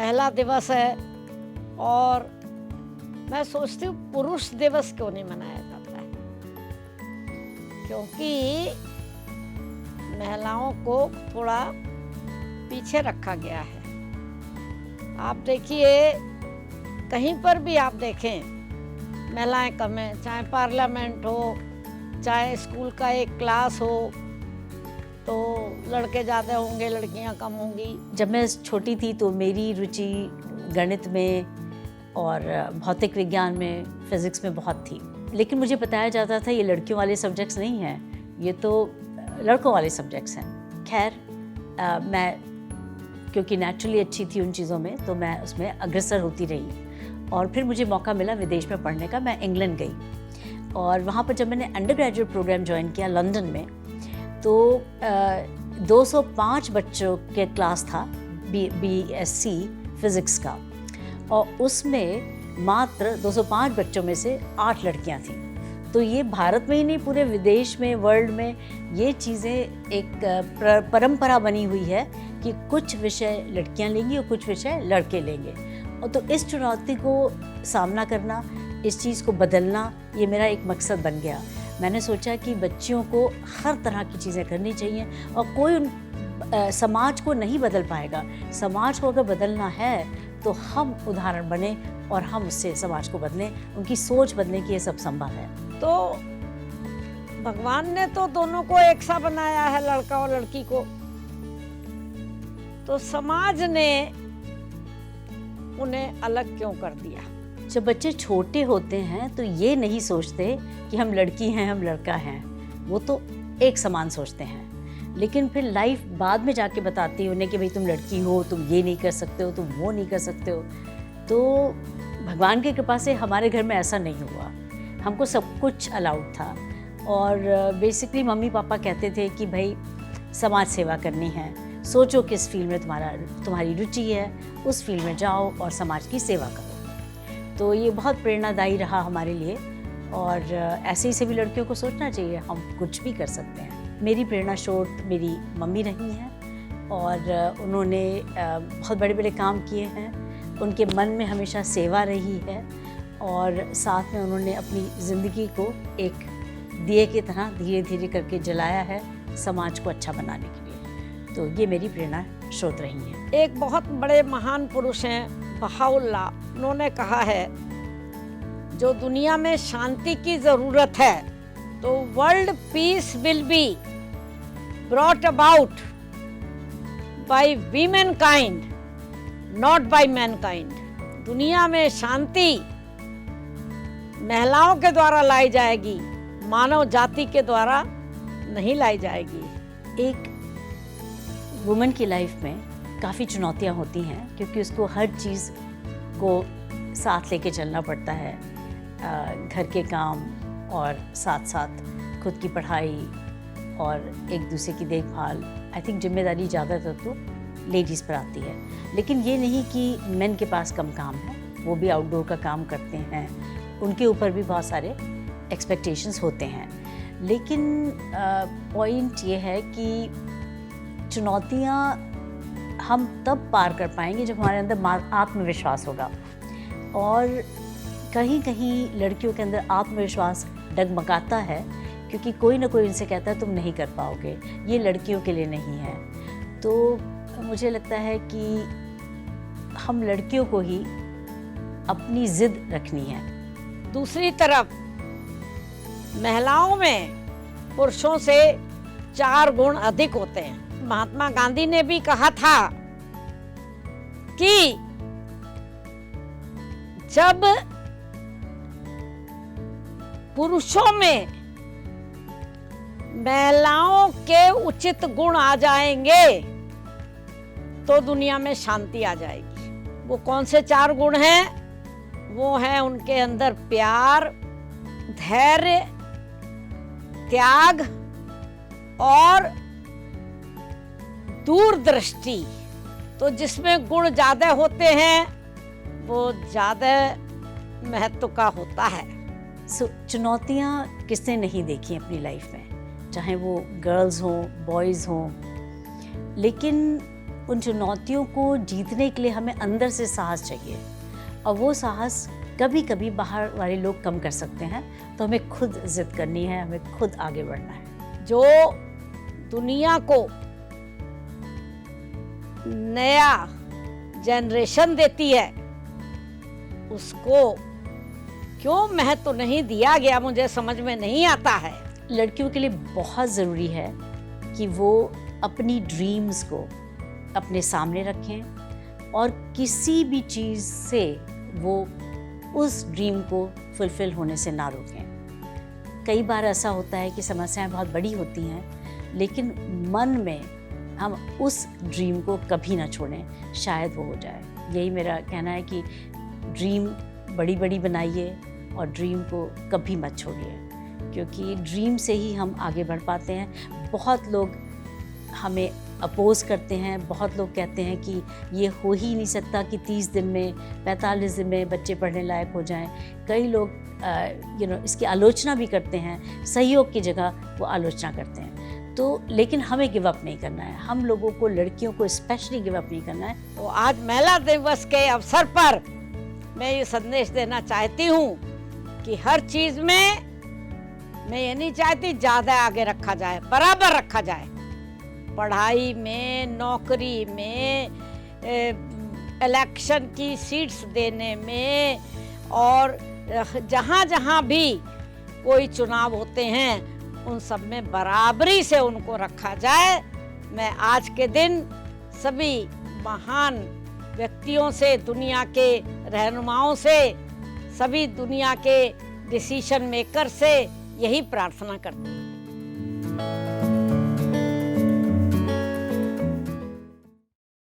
महिला दिवस है और मैं सोचती हूँ पुरुष दिवस क्यों नहीं मनाया जाता है, क्योंकि महिलाओं को थोड़ा पीछे रखा गया है। आप देखिए, कहीं पर भी आप देखें महिलाएं कम हैं, चाहे पार्लियामेंट हो, चाहे स्कूल का एक क्लास हो, तो लड़के ज़्यादा होंगे, लड़कियां कम होंगी। जब मैं छोटी थी तो मेरी रुचि गणित में और भौतिक विज्ञान में, फिज़िक्स में बहुत थी, लेकिन मुझे बताया जाता था ये लड़कियों वाले सब्जेक्ट्स नहीं हैं, ये तो लड़कों वाले सब्जेक्ट्स हैं। खैर मैं क्योंकि नेचुरली अच्छी थी उन चीज़ों में, तो मैं उसमें अग्रसर होती रही और फिर मुझे मौका मिला विदेश में पढ़ने का। मैं इंग्लैंड गई और वहाँ पर जब मैंने अंडर ग्रेजुएट प्रोग्राम ज्वाइन किया लंदन में, तो 205 बच्चों के क्लास था BSc फिज़िक्स का, और उसमें मात्र 205 बच्चों में से 8 लड़कियां थीं। तो ये भारत में ही नहीं, पूरे विदेश में, वर्ल्ड में ये चीज़ें एक परंपरा बनी हुई है कि कुछ विषय लड़कियां लेंगी और कुछ विषय लड़के लेंगे। और तो इस चुनौती को सामना करना, इस चीज़ को बदलना, ये मेरा एक मकसद बन गया। मैंने सोचा कि बच्चियों को हर तरह की चीज़ें करनी चाहिए और कोई समाज को नहीं बदल पाएगा। समाज को अगर बदलना है तो हम उदाहरण बने और हम उससे समाज को बदलें, उनकी सोच बदलें कि ये सब संभव है। तो भगवान ने तो दोनों को एक सा बनाया है, लड़का और लड़की को, तो समाज ने उन्हें अलग क्यों कर दिया? जब बच्चे छोटे होते हैं तो ये नहीं सोचते कि हम लड़की हैं, हम लड़का हैं, वो तो एक समान सोचते हैं। लेकिन फिर लाइफ बाद में जाके बताती है उन्हें कि भाई तुम लड़की हो, तुम ये नहीं कर सकते हो, तुम वो नहीं कर सकते हो। तो भगवान की कृपा से हमारे घर में ऐसा नहीं हुआ, हमको सब कुछ अलाउड था। और बेसिकली मम्मी पापा कहते थे कि भाई समाज सेवा करनी है, सोचो किस फील्ड में तुम्हारी रुचि है, उस फील्ड में जाओ और समाज की सेवा करो। तो ये बहुत प्रेरणादायी रहा हमारे लिए और ऐसे ही सभी लड़कियों को सोचना चाहिए, हम कुछ भी कर सकते हैं। मेरी प्रेरणा स्रोत मेरी मम्मी रही हैं और उन्होंने बहुत बड़े बड़े काम किए हैं। उनके मन में हमेशा सेवा रही है और साथ में उन्होंने अपनी ज़िंदगी को एक दिए की तरह धीरे धीरे करके जलाया है समाज को अच्छा बनाने के लिए। तो ये मेरी प्रेरणा स्रोत रही है। एक बहुत बड़े महान पुरुष हैं बहाउल्लाह, उन्होंने कहा है जो दुनिया में शांति की ज़रूरत है तो world peace will be brought about by women kind, not by man kind. दुनिया में शांति महिलाओं के द्वारा लाई जाएगी, मानव जाति के द्वारा नहीं लाई जाएगी। एक वुमन की लाइफ में काफ़ी चुनौतियाँ होती हैं क्योंकि उसको हर चीज़ को साथ लेके चलना पड़ता है, घर के काम और साथ साथ खुद की पढ़ाई और एक दूसरे की देखभाल। आई थिंक जिम्मेदारी ज़्यादातर तो लेडीज़ पर आती है, लेकिन ये नहीं कि मेन के पास कम काम है, वो भी आउटडोर का काम करते हैं, उनके ऊपर भी बहुत सारे एक्सपेक्टेशंस होते हैं। लेकिन पॉइंट ये है कि चुनौतियाँ हम तब पार कर पाएंगे जब हमारे अंदर आत्मविश्वास होगा, और कहीं कहीं लड़कियों के अंदर आत्मविश्वास डगमगाता है क्योंकि कोई ना कोई उनसे कहता है तुम नहीं कर पाओगे, ये लड़कियों के लिए नहीं है। तो मुझे लगता है कि हम लड़कियों को ही अपनी जिद रखनी है। दूसरी तरफ महिलाओं में पुरुषों से 4 गुण अधिक होते हैं। महात्मा गांधी ने भी कहा था कि जब पुरुषों में महिलाओं के उचित गुण आ जाएंगे तो दुनिया में शांति आ जाएगी। वो कौन से 4 गुण हैं? वो हैं उनके अंदर प्यार, धैर्य, त्याग और दूरदृष्टि। तो जिसमें गुण ज्यादा होते हैं वो ज्यादा महत्व का होता है। चुनौतियाँ किसने नहीं देखी अपनी लाइफ में, चाहे वो गर्ल्स हों, बॉयज़ हों, लेकिन उन चुनौतियों को जीतने के लिए हमें अंदर से साहस चाहिए, और वो साहस कभी कभी बाहर वाले लोग कम कर सकते हैं, तो हमें खुद जिद करनी है, हमें खुद आगे बढ़ना है। जो दुनिया को नया जनरेशन देती है उसको क्यों महत्व नहीं दिया गया, मुझे समझ में नहीं आता है। लड़कियों के लिए बहुत ज़रूरी है कि वो अपनी ड्रीम्स को अपने सामने रखें और किसी भी चीज़ से वो उस ड्रीम को फुलफ़िल होने से ना रोकें। कई बार ऐसा होता है कि समस्याएं बहुत बड़ी होती हैं, लेकिन मन में हम उस ड्रीम को कभी ना छोड़ें, शायद वो हो जाए। यही मेरा कहना है कि ड्रीम बड़ी बड़ी बनाइए और ड्रीम को कभी मत छोड़िए, क्योंकि ड्रीम से ही हम आगे बढ़ पाते हैं। बहुत लोग हमें अपोज करते हैं, बहुत लोग कहते हैं कि ये हो ही नहीं सकता कि 30 दिन में 45 दिन में बच्चे पढ़ने लायक हो जाएं। कई लोग इसकी आलोचना भी करते हैं, सहयोग की जगह वो आलोचना करते हैं। तो लेकिन हमें गिव अप नहीं करना है, हम लोगों को, लड़कियों को स्पेशली गिव अप नहीं करना है। तो आज महिला दिवस के अवसर पर मैं ये संदेश देना चाहती हूँ कि हर चीज में मैं ये नहीं चाहती ज़्यादा आगे रखा जाए, बराबर रखा जाए। पढ़ाई में, नौकरी में, इलेक्शन की सीट्स देने में, और जहाँ जहाँ भी कोई चुनाव होते हैं उन सब में बराबरी से उनको रखा जाए। मैं आज के दिन सभी महान व्यक्तियों से, दुनिया के रहनुमाओं से, सभी दुनिया के डिसीजन मेकर से यही प्रार्थना करती हूँ।